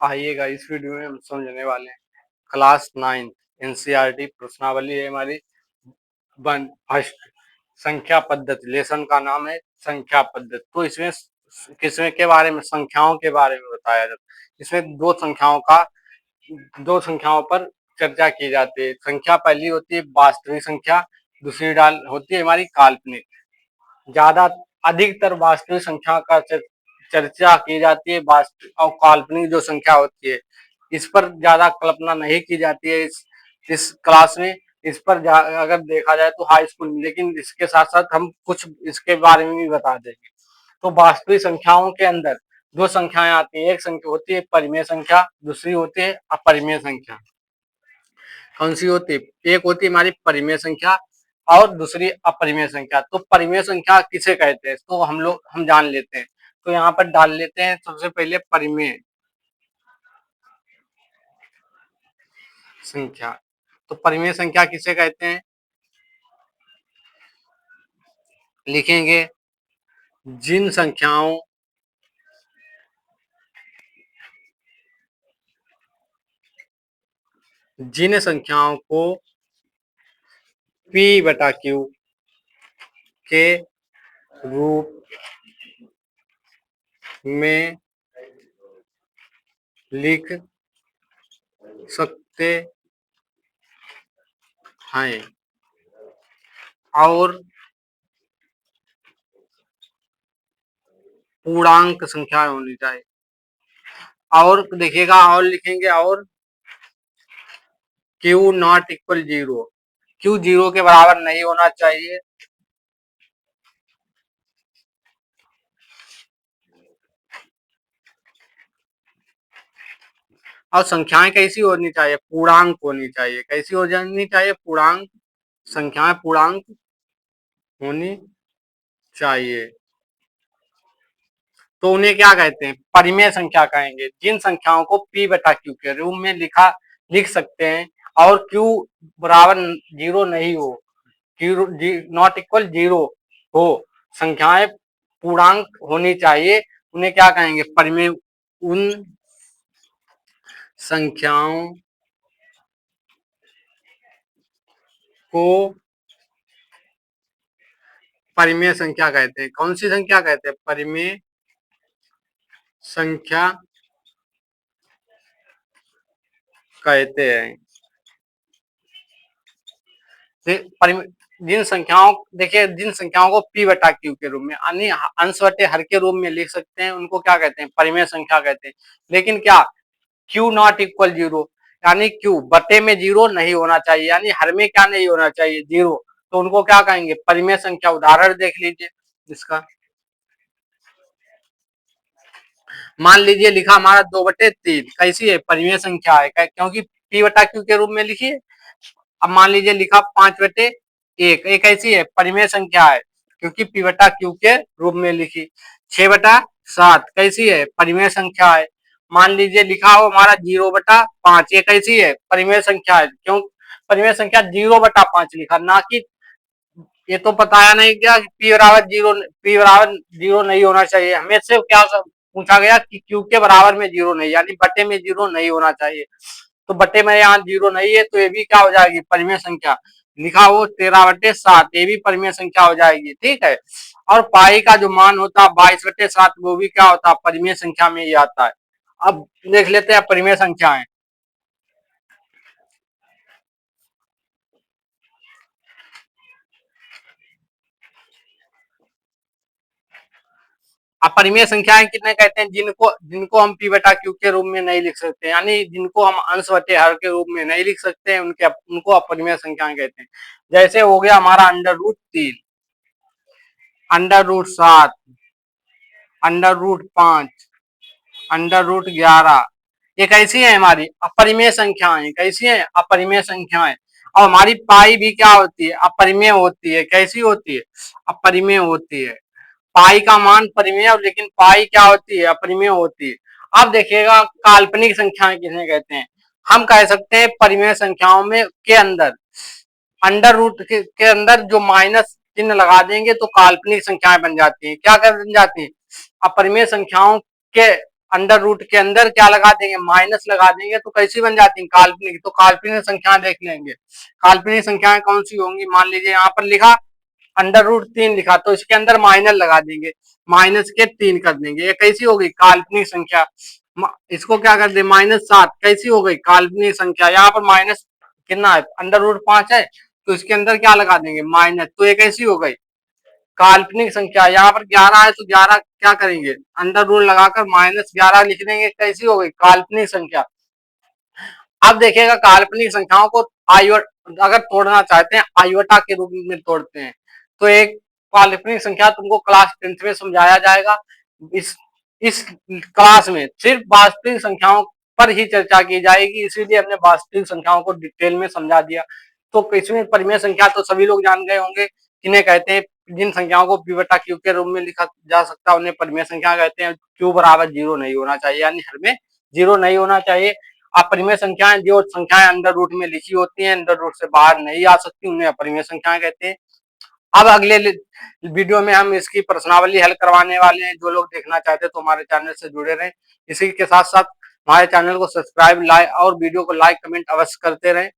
आइएगा इस वीडियो में हम समझने वाले हैं क्लास 9 एनसीईआरटी प्रश्नावली है हमारी वन फर्स्ट संख्या पद्धति। लेसन का नाम है संख्या पद्धति। तो इसमें किसमें के बारे में, संख्याओं के बारे में बताया जाता है। इसमें दो संख्याओं पर चर्चा की जाती है। संख्या पहली होती है वास्तविक संख्या, दूसरी डाल होती है हमारी काल्पनिक। ज्यादा अधिकतर वास्तविक संख्या का चर्चा की जाती है। वास्तविक और काल्पनिक जो संख्या होती है इस पर ज्यादा कल्पना नहीं की जाती है इस क्लास में। इस पर अगर देखा जाए तो हाई स्कूल में, लेकिन इसके साथ साथ हम कुछ इसके बारे में भी बता देंगे। तो वास्तविक संख्याओं के अंदर दो संख्याएं आती हैं। एक संख्या होती है परिमेय संख्या, दूसरी होती है अपरिमेय संख्या। कौन सी होती है? एक होती है हमारी परिमेय संख्या और दूसरी अपरिमेय संख्या। तो परिमेय संख्या किसे कहते हैं तो हम जान लेते हैं। तो यहाँ पर डाल लेते हैं सबसे पहले परिमेय संख्या। तो परिमेय संख्या किसे कहते हैं? लिखेंगे जिन संख्याओं को P/Q के रूप में लिख सकते हैं और पूर्णांक संख्या होनी चाहिए। और देखिएगा, और लिखेंगे और Q नॉट इक्वल 0, Q 0 के बराबर नहीं होना चाहिए। और संख्याएं कैसी होनी चाहिए? पूर्णांक होनी चाहिए। कैसी हो जानी चाहिए? पूर्णांक। संख्याएं पूर्णांक होनी चाहिए। तो उन्हें क्या कहते हैं? परिमेय संख्या कहेंगे। जिन संख्याओं को P/Q के रूप में लिख सकते हैं और Q बराबर 0 नहीं हो, Q नॉट इक्वल 0 हो, संख्याएं पूर्णांक होनी चाहिए, उन्हें क्या कहेंगे? परिमेय। उन संख्याओं को परिमेय संख्या कहते हैं। कौन सी संख्या कहते हैं? परिमेय संख्या कहते हैं। जिन संख्याओं देखिए जिन संख्याओं को P/Q के रूप में यानी अंश बटे हर के रूप में लिख सकते हैं उनको क्या कहते हैं? परिमेय संख्या कहते हैं। लेकिन क्या Q नॉट इक्वल 0 यानी Q बटे में 0 नहीं होना चाहिए, यानी हर में क्या नहीं होना चाहिए? 0। तो उनको क्या कहेंगे? परिमेय संख्या। उदाहरण देख लीजिए इसका। मान लीजिए लिखा हमारा 2/3, कैसी है? परिमेय संख्या है क्योंकि P/Q के रूप में लिखिए। अब मान लीजिए लिखा 5/1, एक ऐसी है? परिमेय संख्या है क्योंकि P/Q के रूप में लिखी। 6/7 कैसी है? परिमेय संख्या है। मान लीजिए लिखा हो हमारा 0/5, ये कैसी है? परिमेय संख्या है। क्यों परिमेय संख्या? 0/5 लिखा, ना कि ये तो बताया नहीं क्या P/0 नहीं होना चाहिए। हमें से क्या पूछा गया कि Q के बराबर में 0 नहीं, यानी बटे में 0 नहीं होना चाहिए। तो बटे में यहाँ 0 नहीं है तो ये भी क्या हो जाएगी? परिमेय संख्या। लिखा हो 13/7, ये भी परिमेय संख्या हो जाएगी। ठीक है। और पाई का जो मान होता है 22/7, वो भी क्या होता है? परिमेय संख्या में ही आता है। अब देख लेते हैं परिमेय संख्याएं। अपरिमेय संख्याएं कितने कहते हैं? जिनको जिनको हम P/Q के रूप में नहीं लिख सकते, यानी जिनको हम अंश बटे हर के रूप में नहीं लिख सकते हैं, उनको अपरिमेय संख्याएं कहते हैं। जैसे हो गया हमारा √3, √7, √5, √11, ये कैसी है? हमारी अपरिमेय संख्याएं। कैसी है? अपरिमेय संख्याएं। और हमारी पाई भी क्या होती है? अपरिमेय होती है। कैसी होती है? अपरिमेय होती है। पाई का मान परिमेय, लेकिन पाई क्या होती है? अपरिमेय होती है। अब देखिएगा काल्पनिक संख्याएं किसे कहते हैं? हम कह सकते हैं परिमेय संख्याओं में के अंदर के अंदर जो माइनस चिन्ह लगा देंगे तो काल्पनिक संख्याएं बन जाती हैं। क्या कर बन जाती हैं? अपरिमेय संख्याओं के अंडर रूट के अंदर क्या लगा देंगे, माइनस लगा देंगे, तो कैसी बन जाती है, काल्पनिक। तो काल्पनिक संख्या देख लेंगे, काल्पनिक संख्याएं कौन सी होंगी। मान लीजिए यहाँ पर लिखा अंडर रूट 3 लिखा, तो इसके अंदर माइनस लगा देंगे, माइनस के 3 कर देंगे, ये कैसी हो गई, काल्पनिक संख्या। इसको क्या कर दे, -7, कैसी हो गई, काल्पनिक संख्या। यहाँ पर माइनस कितना है, अंडर रूट 5 है, तो इसके अंदर क्या लगा देंगे, माइनस, तो ये कैसी हो गई, काल्पनिक संख्या। यहाँ पर 11 है, तो 11 क्या करेंगे, अंडर रूट लगाकर -11 लिख देंगे, कैसी हो गई, काल्पनिक संख्या। अब देखिएगा काल्पनिक संख्याओं को अगर तोड़ना चाहते हैं आयोटा के रूप में तोड़ते हैं, तो एक काल्पनिक संख्या तुमको क्लास 10th में समझाया जाएगा। इस क्लास में सिर्फ वास्तविक संख्याओं पर ही चर्चा की जाएगी, इसीलिए हमने वास्तविक संख्याओं को डिटेल में समझा दिया। तो इसमें परिमेय संख्या तो सभी लोग जान गए होंगे, किन्हें कहते हैं, जिन संख्याओं को p बटा q के रूप में लिखा जा सकता है उन्हें परिमेय संख्या कहते हैं। q बराबर 0 नहीं होना चाहिए, यानी हर में 0 नहीं होना चाहिए। अपरिमेय संख्याएं, जो संख्याएं अंडर रूट में लिखी होती हैं, अंडर रूट से बाहर नहीं आ सकती, उन्हें अपरिमेय संख्याएं कहते हैं। अब अगले वीडियो में हम इसकी प्रश्नावली हल करवाने वाले हैं। जो लोग देखना चाहते हैं तो हमारे चैनल से जुड़े रहें। इसी के साथ साथ हमारे चैनल को सब्सक्राइब, लाइक और वीडियो को लाइक कमेंट अवश्य करते रहें।